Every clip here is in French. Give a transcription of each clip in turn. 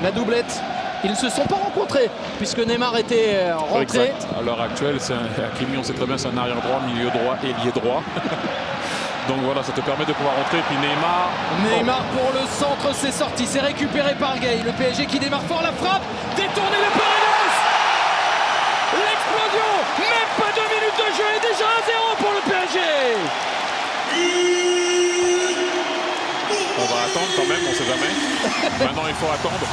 La doublette, ils ne se sont pas rencontrés puisque Neymar était rentré. Exact. À l'heure actuelle, Hakimi, on sait très bien, c'est un arrière droit, milieu droit, ailier droit. Donc voilà, ça te permet de pouvoir rentrer. Et puis Neymar pour le centre, c'est sorti, c'est récupéré par Gay. Le PSG qui démarre fort, la frappe, détourné le Paredes. L'explosion, même pas 2 minutes de jeu et déjà 1-0 pour le PSG. On va attendre quand même, on sait jamais. Maintenant, il faut attendre.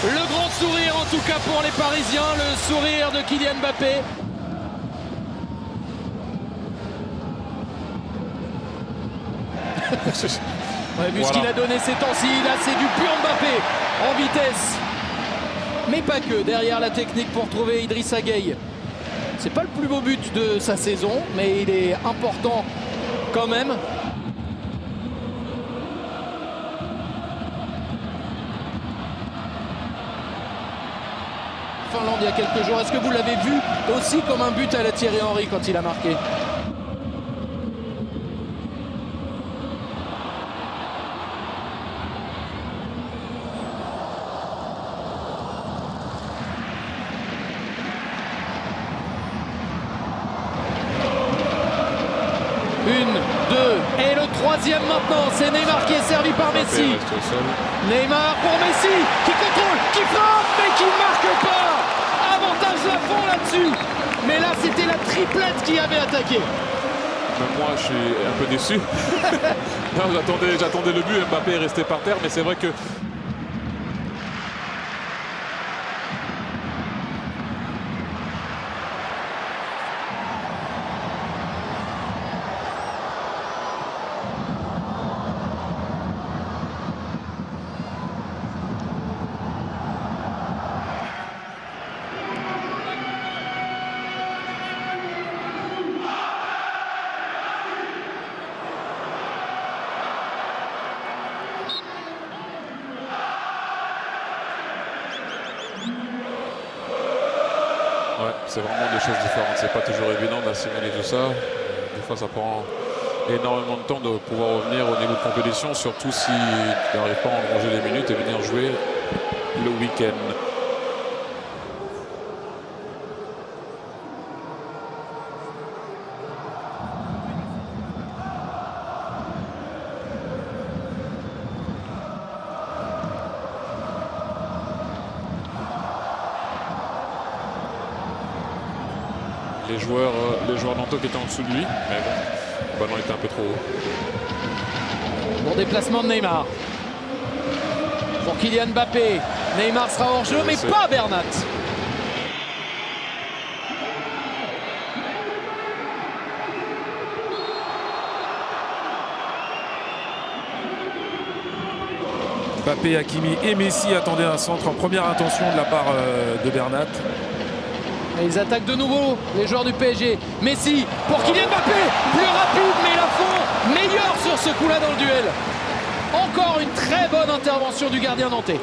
Le grand sourire en tout cas pour les Parisiens, le sourire de Kylian Mbappé. Ouais, vu ce qu'il a donné ces temps-ci, là c'est du pur Mbappé en vitesse. Mais pas que, derrière la technique pour trouver Idrissa Gueye. C'est pas le plus beau but de sa saison, mais il est important quand même. Finlande il y a quelques jours, est-ce que vous l'avez vu aussi comme un but à la Thierry Henry quand il a marqué? Une, deux, et le troisième maintenant, c'est Neymar qui est servi par Messi. Neymar pour Messi, qui contrôle, qui frappe, mais qui ne marque pas. Avantage Lafont là-dessus. Mais là, c'était la triplette qui avait attaqué. Même moi, je suis un peu déçu. J'attendais le but, Mbappé est resté par terre, mais c'est vrai que... Ouais, c'est vraiment des choses différentes. C'est pas toujours évident d'assimiler tout ça. Des fois, ça prend énormément de temps de pouvoir revenir au niveau de compétition, surtout si tu n'arrives pas à engranger les minutes et venir jouer le week-end. Les joueurs nantais qui étaient en dessous de lui, mais bon, le ballon était un peu trop haut. Bon déplacement de Neymar. Pour Kylian Mbappé. Neymar sera hors jeu, mais pas Bernat. Mbappé, Hakimi et Messi attendaient un centre en première intention de la part de Bernat. Et ils attaquent de nouveau, les joueurs du PSG. Messi pour Kylian Mbappé, plus rapide, mais Lafont meilleur sur ce coup-là dans le duel. Encore une très bonne intervention du gardien nantais.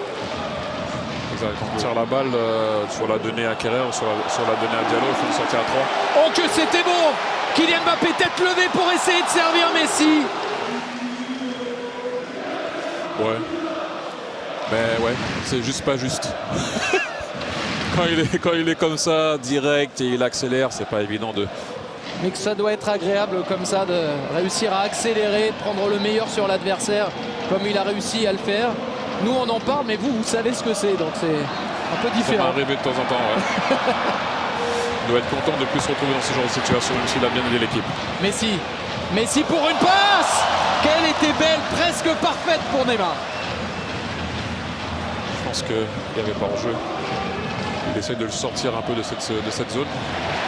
Exact. Quand on tire la balle, soit la donner à Kerrer, soit la donner à Diallo, il faut le sortir à 3. Oh que c'était bon! Kylian Mbappé tête levée pour essayer de servir Messi. Ouais. Mais ouais, c'est juste pas juste. Quand il est comme ça, direct et il accélère, c'est pas évident de... Mais que ça doit être agréable comme ça de réussir à accélérer, de prendre le meilleur sur l'adversaire comme il a réussi à le faire. Nous on en parle, mais vous savez ce que c'est, donc c'est un peu différent. Ça m'est arrivé de temps en temps, ouais. Il doit être content de plus se retrouver dans ce genre de situation, même s'il a bien aidé l'équipe. Messi pour une passe. Quelle était belle, presque parfaite pour Neymar. Je pense qu'il n'y avait pas en jeu. Il essaie de le sortir un peu de cette zone.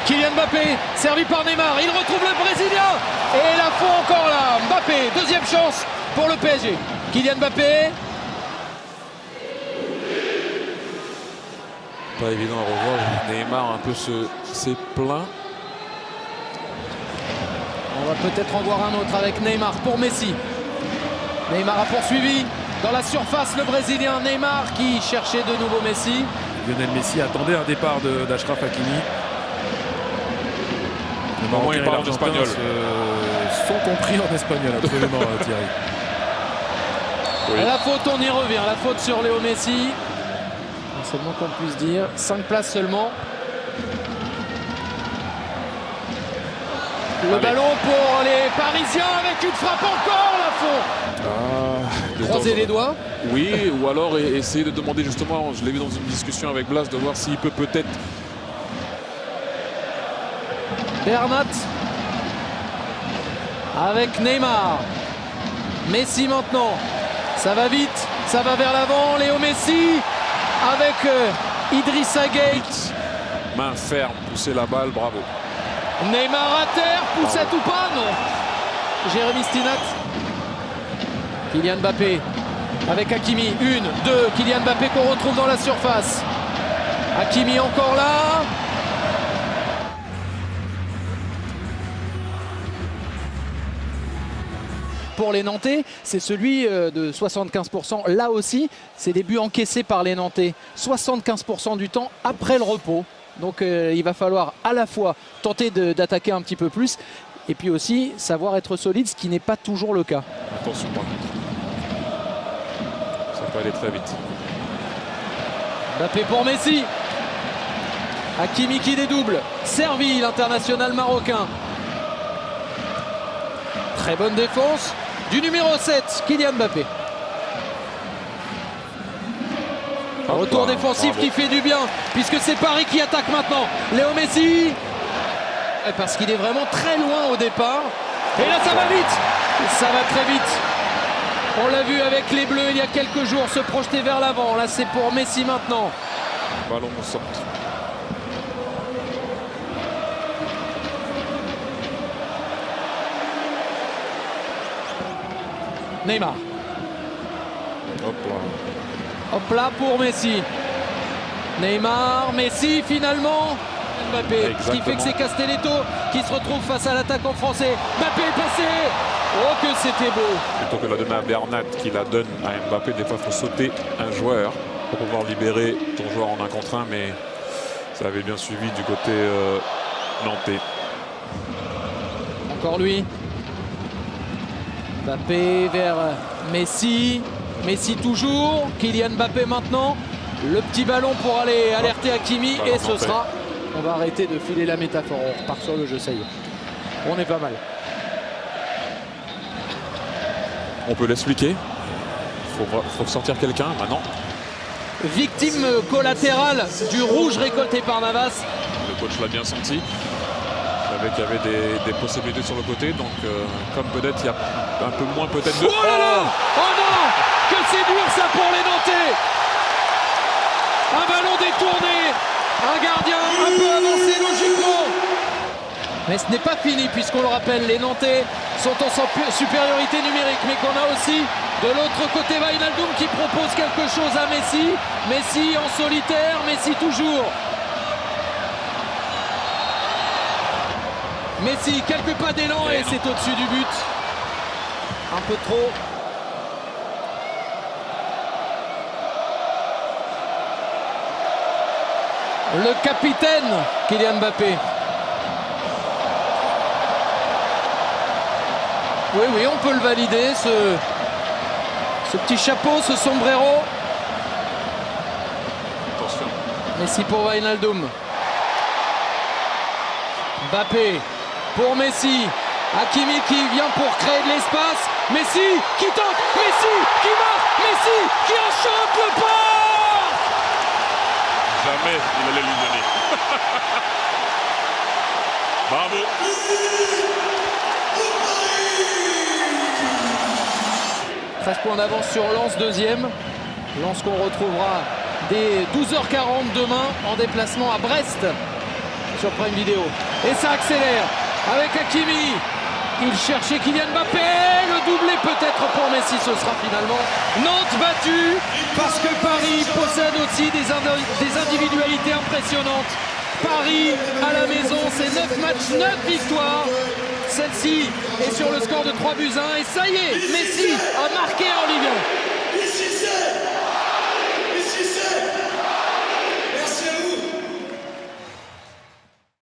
Kylian Mbappé, servi par Neymar, il retrouve le Brésilien. Et Lafont encore là, Mbappé, deuxième chance pour le PSG. Kylian Mbappé. Pas évident à revoir, Neymar un peu s'est plaint. On va peut-être en voir un autre avec Neymar pour Messi. Neymar a poursuivi dans la surface le Brésilien. Neymar qui cherchait de nouveau Messi. Lionel Messi attendait un départ d'Achraf Hakimi. Le Marocain il parle en espagnol. Sont compris en espagnol, absolument, Thierry. Oui. La faute, on y revient. La faute sur Léo Messi. C'est le moins qu'on puisse dire. 5 places seulement. Le ballon pour les Parisiens avec une frappe encore, Lafont. Croiser les doigts. Oui, ou alors essayer de demander justement, je l'ai vu dans une discussion avec Blas, de voir s'il peut peut-être... Bernat avec Neymar. Messi maintenant. Ça va vite, ça va vers l'avant. Léo Messi avec Idrissa Gueye. Main ferme, pousser la balle, bravo. Neymar à terre, poussette ou pas? Non. Jérémy Stinat. Kylian Mbappé avec Hakimi. 1, 2. Kylian Mbappé qu'on retrouve dans la surface. Hakimi encore là. Pour les Nantais, c'est celui de 75%. Là aussi, c'est des buts encaissés par les Nantais. 75% du temps après le repos. Donc il va falloir à la fois tenter d'attaquer un petit peu plus et puis aussi savoir être solide, ce qui n'est pas toujours le cas. Attention par contre. Ça peut aller très vite. Mbappé pour Messi. Hakimi qui dédouble. Servi, l'international marocain. Très bonne défense du numéro 7, Kylian Mbappé. Retour défensif qui fait du bien, puisque c'est Paris qui attaque maintenant. Léo Messi, parce qu'il est vraiment très loin au départ. Et là, ça va vite. Ça va très vite. On l'a vu avec les Bleus il y a quelques jours se projeter vers l'avant. Là, c'est pour Messi maintenant. Ballon au centre. Neymar. Hop là. Hop là pour Messi. Neymar, Messi finalement. Mbappé. Ce qui fait que c'est Castelletto qui se retrouve face à l'attaquant français. Mbappé est passé. Oh que c'était beau. Plutôt que la donner à Bernat qui la donne à Mbappé, des fois il faut sauter un joueur pour pouvoir libérer ton joueur en 1 contre 1, mais ça avait bien suivi du côté nantais. Encore lui. Mbappé vers Messi. Messi toujours. Kylian Mbappé maintenant. Le petit ballon pour aller alerter Hakimi. Et ce sera... On va arrêter de filer la métaphore. On repart sur le jeu, ça y est. On est pas mal. On peut l'expliquer. Faut sortir quelqu'un maintenant. Victime collatérale du rouge récolté par Navas. Le coach l'a bien senti. Il savait qu'il y avait des possibilités sur le côté. Donc comme peut-être il y a un peu moins peut-être de... Oh là là! Oh non! Que c'est dur ça pour les Nantais! Un ballon détourné! Un gardien un peu avancé logiquement! Mais ce n'est pas fini puisqu'on le rappelle, les Nantais sont en supériorité numérique, mais qu'on a aussi de l'autre côté Wijnaldum qui propose quelque chose à Messi. Messi en solitaire, Messi toujours. Messi, quelques pas d'élan et c'est au-dessus du but. Un peu trop. Le capitaine Kylian Mbappé. Oui, on peut le valider, ce petit chapeau, ce sombrero. Attention. Messi pour Wijnaldum. Mbappé pour Messi. Hakimi qui vient pour créer de l'espace. Messi qui tente. Messi qui marque. Messi qui enchante le port. Jamais il allait lui donner. Bravo. 13 points d'avance sur Lens, deuxième. Lens qu'on retrouvera dès 12h40 demain en déplacement à Brest sur Prime Video. Et ça accélère avec Hakimi. Il cherchait Kylian Mbappé. Le doublé peut-être pour Messi. Ce sera finalement Nantes battue parce que Paris possède aussi des individualités impressionnantes. Paris à la maison, c'est 9 matchs, 9 victoires. Celle-ci est sur le score de 3-1 et ça y est, Messi a marqué en Ligue 1.